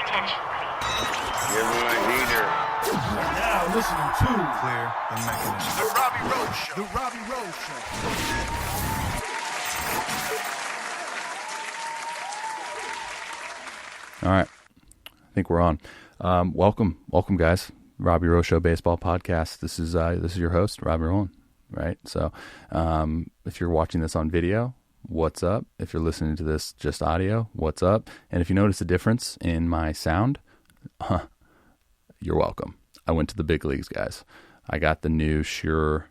attention, please. Give me my heater. You're now listening to Clear the Mechanism. The Robby Row Show. The Robby Row Show. All right. I think we're on. Welcome, guys. Robby Row Show Baseball Podcast. This is your host, Robby Rowland, right? So if you're watching this on video, what's up? If you're listening to this just audio, what's up? And if you notice a difference in my sound, you're welcome. I went to the big leagues, guys. I got the new Shure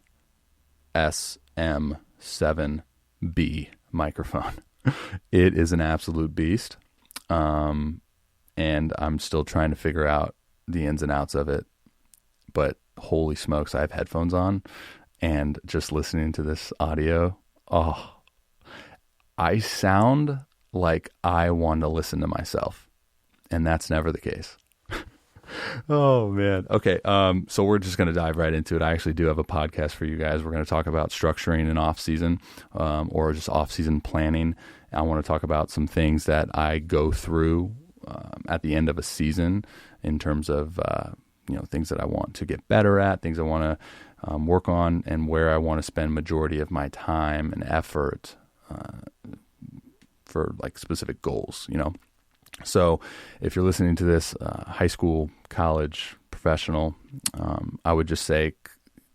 SM7B microphone. It is an absolute beast. And I'm still trying to figure out the ins and outs of it. But holy smokes, I have headphones on and just listening to this audio. Oh, I sound like I want to listen to myself. And that's never the case. Oh, man. Okay. So we're just going to dive right into it. I actually do have a podcast for you guys. We're going to talk about structuring an off season, or just off season planning. I want to talk about some things that I go through at the end of a season in terms of, things that I want to get better at, things I want to work on, and where I want to spend majority of my time and effort for like specific goals, So if you're listening to this, high school, college, professional, I would just say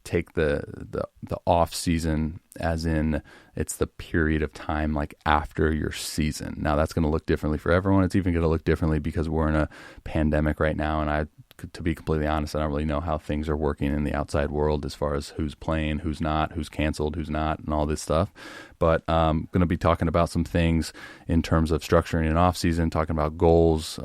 take the off season as in it's the period of time like after your season. Now that's going to look differently for everyone. It's even going to look differently because we're in a pandemic right now. And to be completely honest, I don't really know how things are working in the outside world as far as who's playing, who's not, who's canceled, who's not, and all this stuff. But I'm going to be talking about some things in terms of structuring an off season, talking about goals,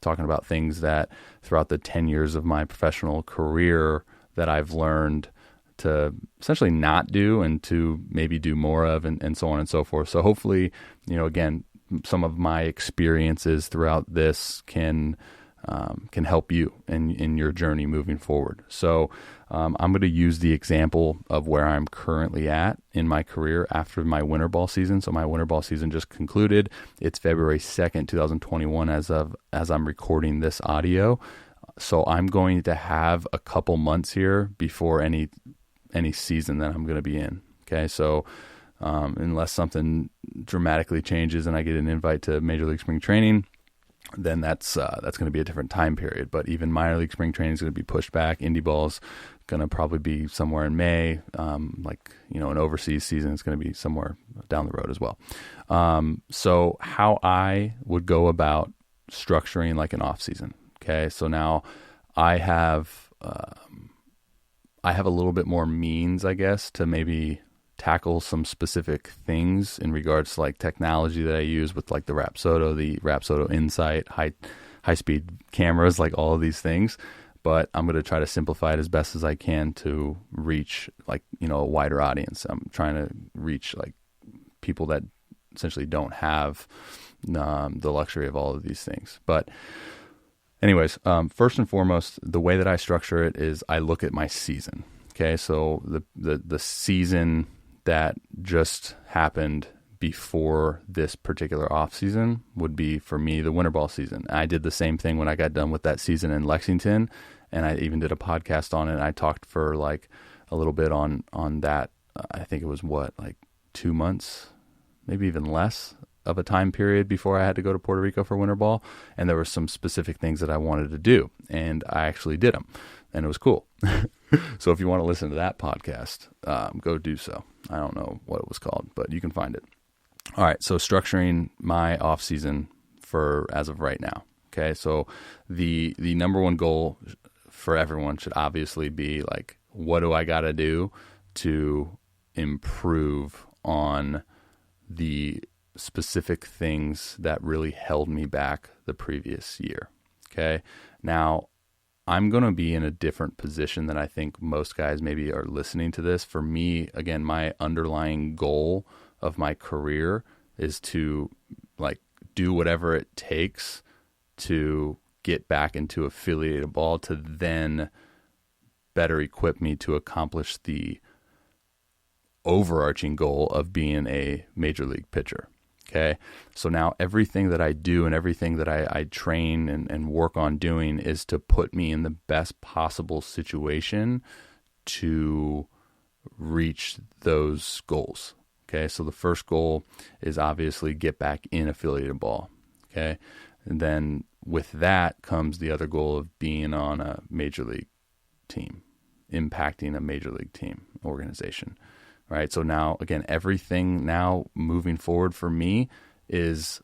talking about things that throughout the 10 years of my professional career that I've learned to essentially not do and to maybe do more of, and so on and so forth. So hopefully, again, some of my experiences throughout this can help you in your journey moving forward. So I'm going to use the example of where I'm currently at in my career after my winter ball season. So my winter ball season just concluded. It's February 2nd, 2021 as I'm recording this audio. So I'm going to have a couple months here before any season that I'm going to be in. Okay, so unless something dramatically changes and I get an invite to Major League Spring Training, then that's going to be a different time period. But even minor league spring training is going to be pushed back. Indie ball's going to probably be somewhere in May. An overseas season is going to be somewhere down the road as well. So how I would go about structuring like an off season. Okay, so now I have a little bit more means, I guess, to maybe tackle some specific things in regards to like technology that I use with like the Rapsodo Insight, high speed cameras, like all of these things. But I'm going to try to simplify it as best as I can to reach like, a wider audience. I'm trying to reach like people that essentially don't have the luxury of all of these things. But anyways, first and foremost, the way that I structure it is I look at my season. Okay, so the season that just happened before this particular off season would be for me the winter ball season. I did the same thing when I got done with that season in Lexington, and I even did a podcast on it. I talked for like a little bit on that. I think it was 2 months, maybe even less of a time period before I had to go to Puerto Rico for winter ball. And there were some specific things that I wanted to do, and I actually did them, and it was cool. So if you want to listen to that podcast, go do so. I don't know what it was called, but you can find it. All right. So structuring my off season for as of right now. Okay. So the number one goal for everyone should obviously be like, what do I got to do to improve on the specific things that really held me back the previous year? Okay. Now, I'm going to be in a different position than I think most guys maybe are listening to this. For me, again, my underlying goal of my career is to like do whatever it takes to get back into affiliated ball to then better equip me to accomplish the overarching goal of being a major league pitcher. Okay. So now everything that I do and everything that I train and work on doing is to put me in the best possible situation to reach those goals. Okay. So the first goal is obviously get back in affiliated ball. Okay. And then with that comes the other goal of being on a major league team, impacting a major league team organization. Right. So now again, everything now moving forward for me is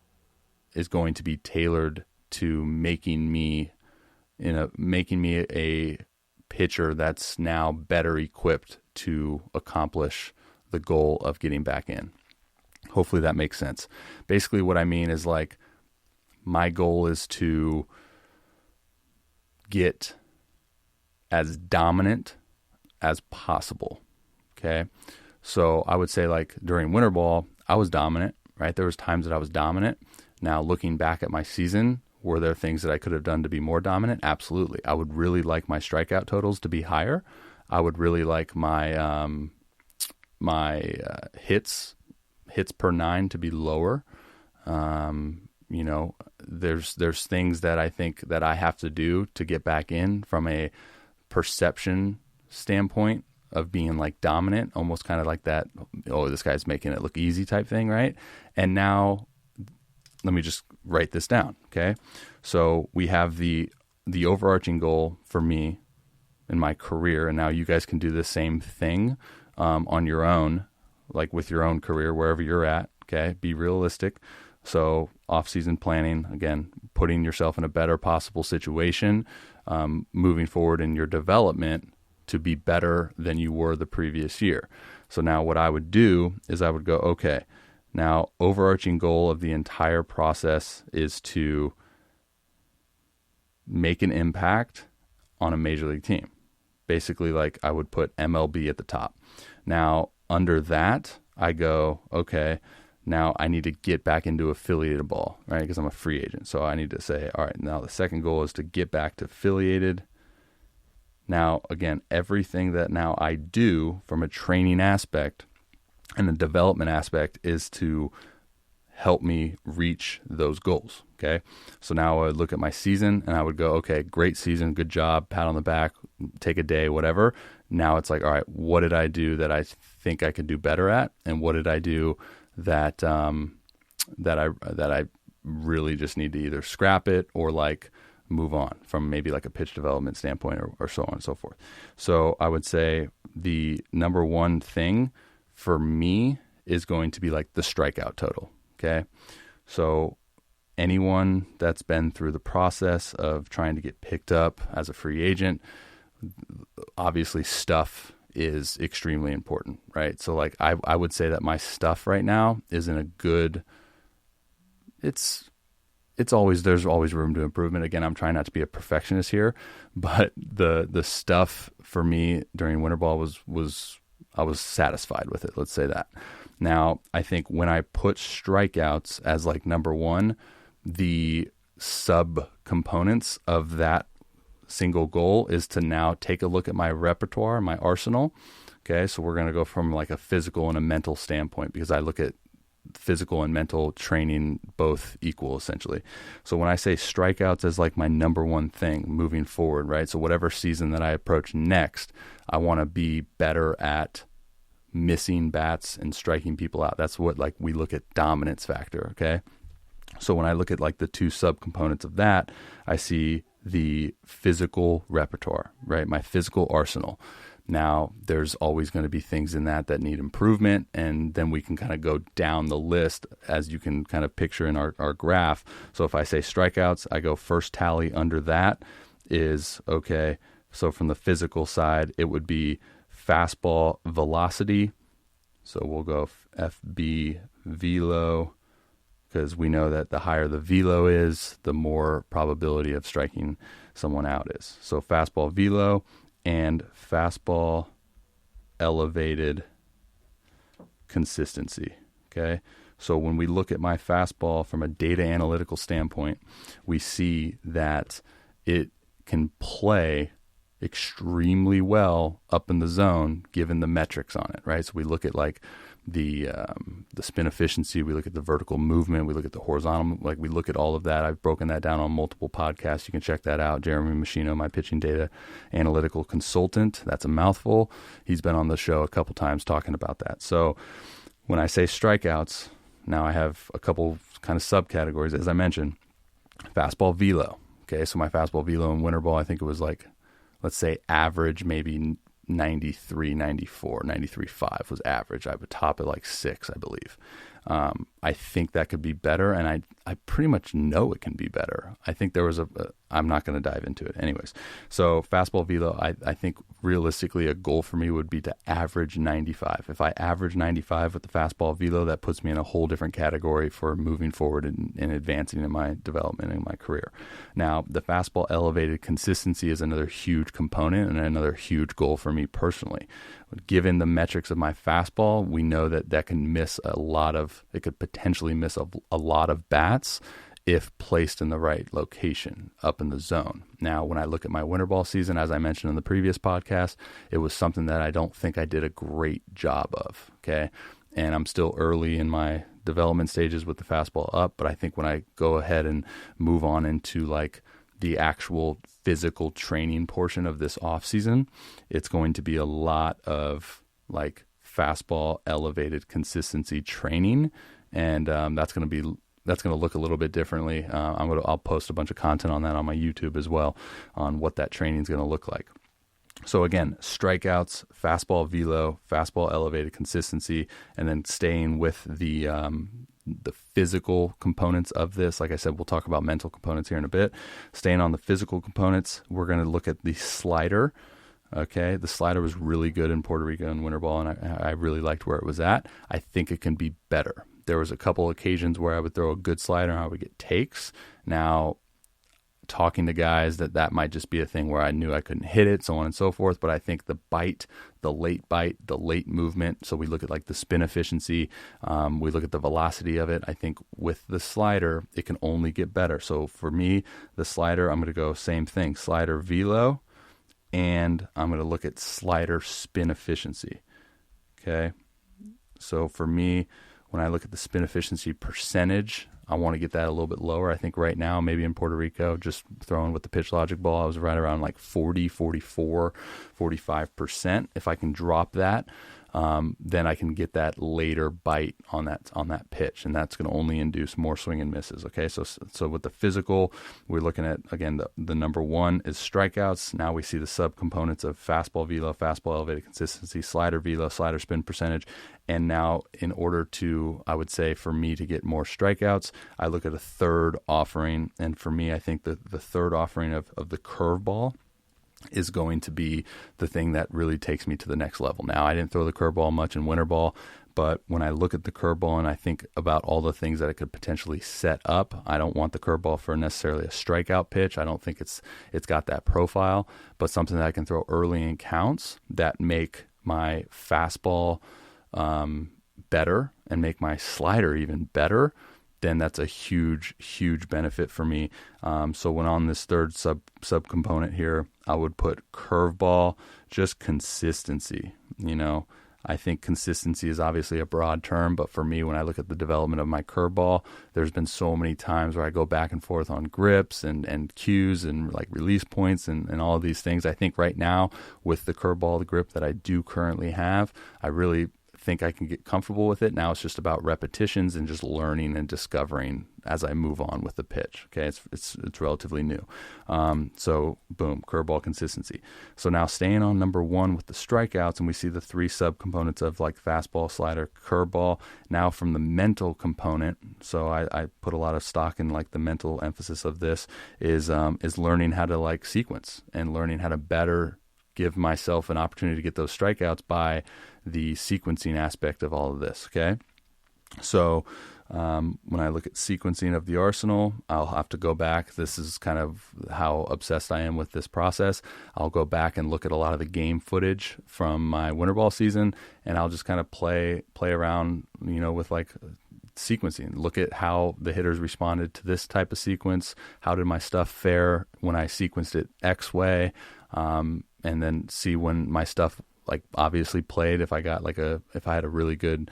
going to be tailored to making me a pitcher that's now better equipped to accomplish the goal of getting back in. Hopefully that makes sense. Basically what I mean is like my goal is to get as dominant as possible. Okay. So I would say like during winter ball, I was dominant, right? There was times that I was dominant. Now looking back at my season, were there things that I could have done to be more dominant? Absolutely. I would really like my strikeout totals to be higher. I would really like my hits per 9 to be lower. There's things that I think that I have to do to get back in from a perception standpoint of being like dominant, almost kind of like that, oh, this guy's making it look easy type thing, right? And now let me just write this down, okay? So we have the overarching goal for me in my career, and now you guys can do the same thing on your own, like with your own career, wherever you're at, okay? Be realistic. So off-season planning, again, putting yourself in a better possible situation, moving forward in your development to be better than you were the previous year. So now what I would do is I would go, okay, now overarching goal of the entire process is to make an impact on a major league team. Basically, like I would put MLB at the top. Now under that, I go, okay, now I need to get back into affiliated ball, right? Because I'm a free agent. So I need to say, all right, now the second goal is to get back to affiliated. Now, again, everything that now I do from a training aspect and a development aspect is to help me reach those goals, okay? So now I would look at my season and I would go, okay, great season, good job, pat on the back, take a day, whatever. Now it's like, all right, what did I do that I think I could do better at? And what did I do that I really just need to either scrap it or like move on from maybe like a pitch development standpoint or so on and so forth. So I would say the number one thing for me is going to be like the strikeout total. Okay. So anyone that's been through the process of trying to get picked up as a free agent, obviously stuff is extremely important, right? So like I would say that my stuff right now is in a good, there's always room to improvement. Again, I'm trying not to be a perfectionist here, but the stuff for me during winter ball was I was satisfied with it. Let's say that. Now, I think when I put strikeouts as like number one, the sub components of that single goal is to now take a look at my repertoire, my arsenal. Okay. So we're going to go from like a physical and a mental standpoint because I look at physical and mental training both equal essentially. So when I say strikeouts as like my number one thing moving forward, right? So whatever season that I approach next, I want to be better at missing bats and striking people out. That's what like we look at dominance factor. Okay. So when I look at like the two subcomponents of that, I see the physical repertoire, right? My physical arsenal. Now, there's always going to be things in that need improvement, and then we can kind of go down the list as you can kind of picture in our graph. So if I say strikeouts, I go first tally under that is, okay, so from the physical side, it would be fastball velocity. So we'll go FB velo, because we know that the higher the velo is, the more probability of striking someone out is. So fastball velo and fastball elevated consistency. Okay. So when we look at my fastball from a data analytical standpoint, we see that it can play extremely well up in the zone given the metrics on it, right? So we look at like the spin efficiency, we look at the vertical movement, we look at the horizontal, like we look at all of that. I've broken that down on multiple podcasts. You can check that out. Jeremy Machino, my pitching data analytical consultant. That's a mouthful. He's been on the show a couple times talking about that. So when I say strikeouts, now I have a couple kind of subcategories. As I mentioned, fastball velo. Okay, so my fastball velo in winter ball, I think it was like, let's say average, maybe 93, 94, 93.5 was average. I would top it like 6, I believe. I think that could be better, and I pretty much know it can be better. I think there was I'm not going to dive into it. Anyways, so fastball velo, I think realistically a goal for me would be to average 95. If I average 95 with the fastball velo, that puts me in a whole different category for moving forward and advancing in my development in my career. Now, the fastball elevated consistency is another huge component and another huge goal for me personally. Given the metrics of my fastball, we know that can miss it could potentially miss a lot of bats if placed in the right location up in the zone. Now, when I look at my winter ball season, as I mentioned in the previous podcast, it was something that I don't think I did a great job of, okay? And I'm still early in my development stages with the fastball up, but I think when I go ahead and move on into like the actual physical training portion of this off season, it's going to be a lot of like fastball elevated consistency training, and that's going to look a little bit differently. I'll post a bunch of content on that on my YouTube as well on what that training is going to look like. So again, strikeouts, fastball velo, fastball elevated consistency, and then staying with the physical components of this. Like I said, we'll talk about mental components here in a bit. Staying on the physical components, we're going to look at the slider. Okay, the slider was really good in Puerto Rico in winter ball, and I really liked where it was at. I think it can be better. There was a couple occasions where I would throw a good slider and I would get takes. Now, talking to guys that might just be a thing where I knew I couldn't hit it, so on and so forth. But I think the bite, the late movement. So we look at like the spin efficiency. We look at the velocity of it. I think with the slider, it can only get better. So for me, the slider, I'm going to go same thing, slider velo, and I'm going to look at slider spin efficiency. Okay. So for me, when I look at the spin efficiency percentage, I want to get that a little bit lower. I think right now, maybe in Puerto Rico, just throwing with the pitch logic ball, I was right around like 40, 44, 45%. If I can drop that, then I can get that later bite on that pitch, and that's going to only induce more swing and misses. Okay, so with the physical, we're looking at, again, the number one is strikeouts. Now we see the subcomponents of fastball velo, fastball elevated consistency, slider velo, slider spin percentage. And now, in order to, I would say, for me to get more strikeouts, I look at a third offering. And for me, I think the third offering of the curveball is going to be the thing that really takes me to the next level. Now, I didn't throw the curveball much in winter ball, but when I look at the curveball and I think about all the things that it could potentially set up, I don't want the curveball for necessarily a strikeout pitch. I don't think it's got that profile, but something that I can throw early in counts that make my fastball better and make my slider even better, then that's a huge, huge benefit for me. So when on this third subcomponent here, I would put curveball, just consistency. I think consistency is obviously a broad term, but for me, when I look at the development of my curveball, there's been so many times where I go back and forth on grips and cues and like release points and all of these things. I think right now with the curveball, the grip that I do currently have, I really think I can get comfortable with it. Now it's just about repetitions and just learning and discovering as I move on with the pitch. Okay, it's relatively new. So boom, curveball consistency. So now staying on number one with the strikeouts, and we see the three subcomponents of like fastball, slider, curveball. Now from the mental component, so I put a lot of stock in like the mental emphasis of this is learning how to like sequence and learning how to better give myself an opportunity to get those strikeouts by the sequencing aspect of all of this. Okay. So, when I look at sequencing of the arsenal, I'll have to go back. This is kind of how obsessed I am with this process. I'll go back and look at a lot of the game footage from my winter ball season, and I'll just kind of play around, with like sequencing. Look at how the hitters responded to this type of sequence. How did my stuff fare when I sequenced it X way? And then see when my stuff like obviously played if I had a really good,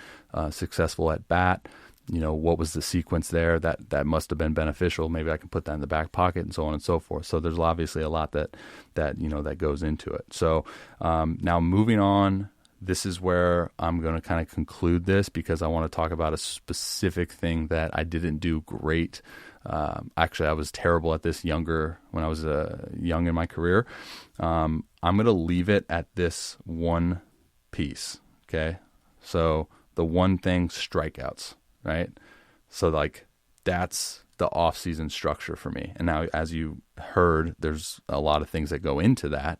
successful at bat, what was the sequence there that must have been beneficial. Maybe I can put that in the back pocket and so on and so forth. So there's obviously a lot that goes into it. So, now moving on, this is where I'm going to kind of conclude this, because I want to talk about a specific thing that I didn't do great. Actually, I was terrible at this when I was young in my career. I'm going to leave it at this one piece. Okay. So the one thing, strikeouts, right? So like that's the off-season structure for me. And now, as you heard, there's a lot of things that go into that.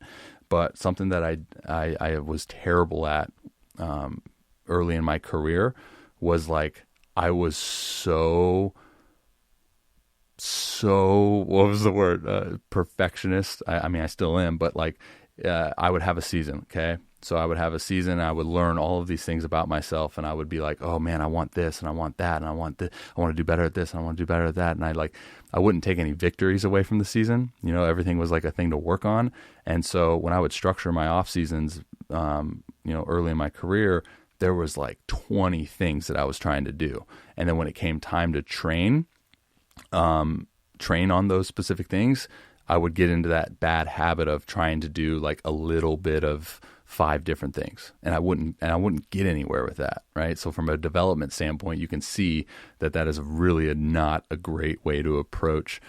But something that I was terrible at early in my career was like I was so what was the word? Perfectionist. I mean, I still am, but like I would have a season, okay? So I would have a season, I would learn all of these things about myself, and I would be like, oh man, I want this, and I want that, and I want to do better at this, and I want to do better at that. And I wouldn't take any victories away from the season. Everything was like a thing to work on. And so when I would structure my off seasons, early in my career, there was like 20 things that I was trying to do. And then when it came time to train on those specific things, I would get into that bad habit of trying to do like a little bit of 5 different things, and I wouldn't get anywhere with that, right? So from a development standpoint, you can see that is really not a great way to approach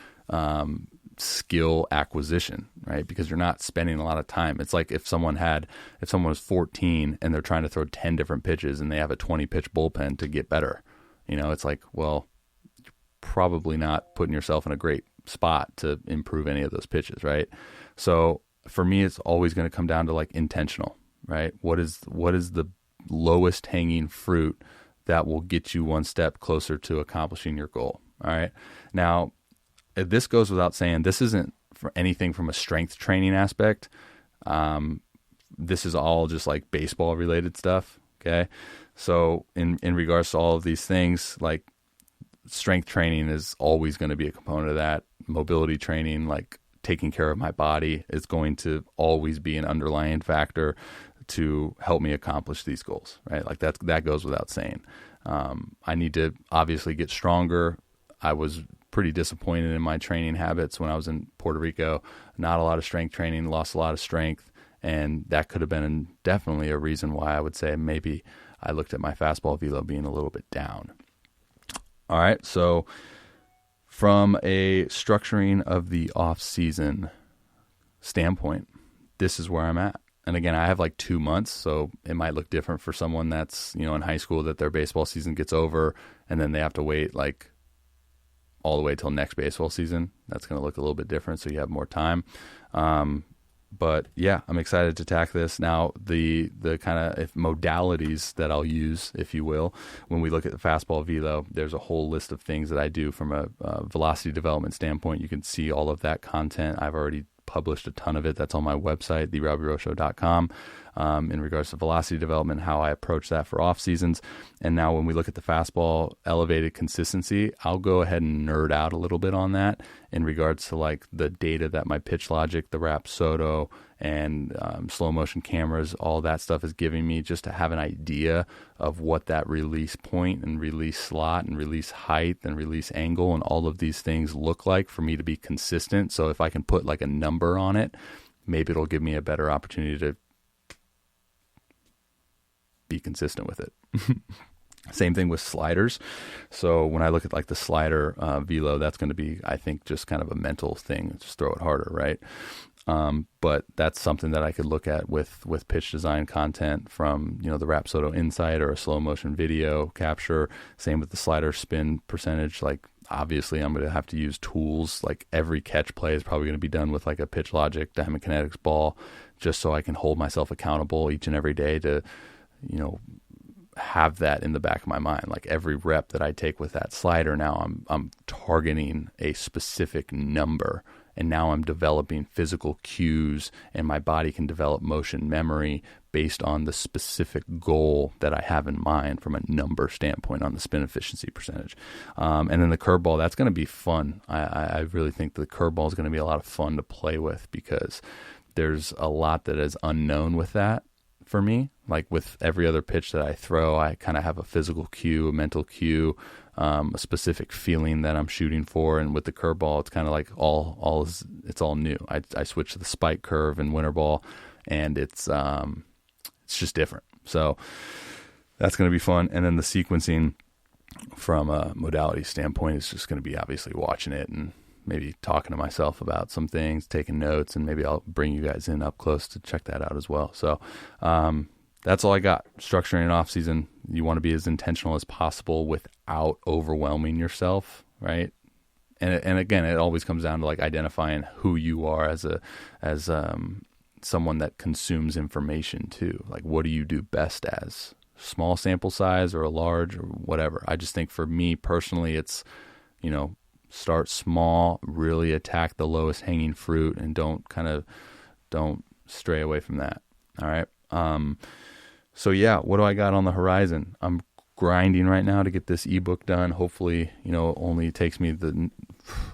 skill acquisition, right? Because you're not spending a lot of time. It's like if someone was 14 and they're trying to throw 10 different pitches and they have a 20 pitch bullpen to get better, it's like, well, you're probably not putting yourself in a great spot to improve any of those pitches, right? So for me, it's always going to come down to like intentional, right? What is the lowest hanging fruit that will get you one step closer to accomplishing your goal? All right. Now, this goes without saying, this isn't for anything from a strength training aspect. This is all just like baseball related stuff. Okay. So in regards to all of these things, like strength training is always going to be a component of that. Mobility training, like taking care of my body, is going to always be an underlying factor to help me accomplish these goals, right? Like that goes without saying. I need to obviously get stronger. I was pretty disappointed in my training habits when I was in Puerto Rico. Not a lot of strength training, lost a lot of strength, and that could have been definitely a reason why I would say maybe I looked at my fastball velo being a little bit down. All right, so from a structuring of the off-season standpoint, this is where I'm at. And again, I have like 2 months, so it might look different for someone that's, in high school, that their baseball season gets over and then they have to wait like all the way till next baseball season. That's going to look a little bit different, so you have more time. But yeah, I'm excited to tackle this. Now, the kind of modalities that I'll use, if you will, when we look at the fastball velo, there's a whole list of things that I do from a velocity development standpoint. You can see all of that content. I've already published a ton of it. That's on my website, therobbyrowshow.com, in regards to velocity development, how I approach that for off seasons. And now when we look at the fastball elevated consistency, I'll go ahead and nerd out a little bit on that in regards to like the data that my pitch logic, the Rapsodo, and slow motion cameras, all that stuff is giving me, just to have an idea of what that release point and release slot and release height and release angle and all of these things look like for me to be consistent. So if I can put like a number on it, maybe it'll give me a better opportunity to be consistent with it. Same thing with sliders. So when I look at like the slider velo, that's going to be, I think, just kind of a mental thing. Just throw it harder, right? But that's something that I could look at with pitch design content from, the Rapsodo Insight or a slow motion video capture. Same with the slider spin percentage. Like obviously I'm going to have to use tools. Like every catch play is probably going to be done with like a pitch logic, Diamond Kinetics ball, just so I can hold myself accountable each and every day to, have that in the back of my mind. Like every rep that I take with that slider, now I'm targeting a specific number, and now I'm developing physical cues, and my body can develop motion memory based on the specific goal that I have in mind from a number standpoint on the spin efficiency percentage. And then the curveball, that's going to be fun. I really think the curveball is going to be a lot of fun to play with, because there's a lot that is unknown with that for me. Like with every other pitch that I throw, I kind of have a physical cue, a mental cue, a specific feeling that I'm shooting for. And with the curveball, it's kind of like it's all new. I switched to the spike curve in winter ball, and it's just different. So that's going to be fun. And then the sequencing from a modality standpoint is just going to be obviously watching it and maybe talking to myself about some things, taking notes, and maybe I'll bring you guys in up close to check that out as well. So that's all I got. Structuring an off season, you want to be as intentional as possible without overwhelming yourself, right? And again, it always comes down to like identifying who you are as someone that consumes information too. Like, what do you do best as? Small sample size or a large or whatever. I just think for me personally, it's, start small, really attack the lowest hanging fruit, and don't stray away from that. All right. So yeah, what do I got on the horizon? I'm grinding right now to get this ebook done. Hopefully, it only takes me the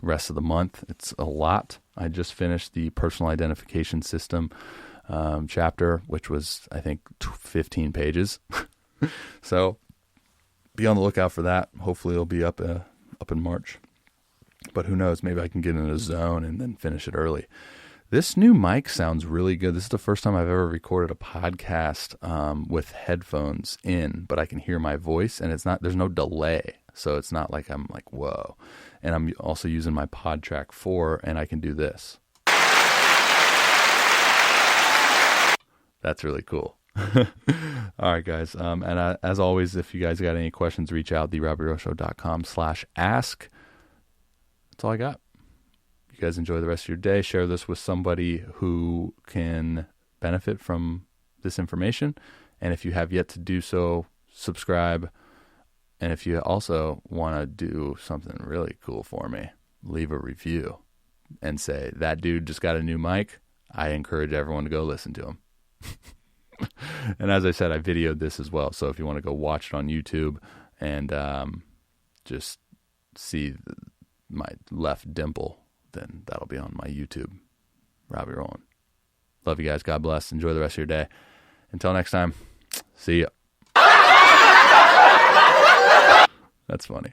rest of the month. It's a lot. I just finished the personal identification system chapter, which was, I think, 15 pages. So be on the lookout for that. Hopefully it'll be up in March. But who knows? Maybe I can get in a zone and then finish it early. This new mic sounds really good. This is the first time I've ever recorded a podcast with headphones in, but I can hear my voice, and there's no delay. So it's not like I'm like, whoa. And I'm also using my PodTrack 4, and I can do this. That's really cool. All right, guys. And as always, if you guys got any questions, reach out, therobbyrowshow.com/ask. That's all I got. You guys enjoy the rest of your day. Share this with somebody who can benefit from this information. And if you have yet to do so, subscribe. And if you also want to do something really cool for me, leave a review and say, that dude just got a new mic. I encourage everyone to go listen to him. And as I said, I videoed this as well. So if you want to go watch it on YouTube and just see my left dimple, then that'll be on my YouTube, Robby Rowland. Love you guys. God bless. Enjoy the rest of your day. Until next time, see ya. That's funny.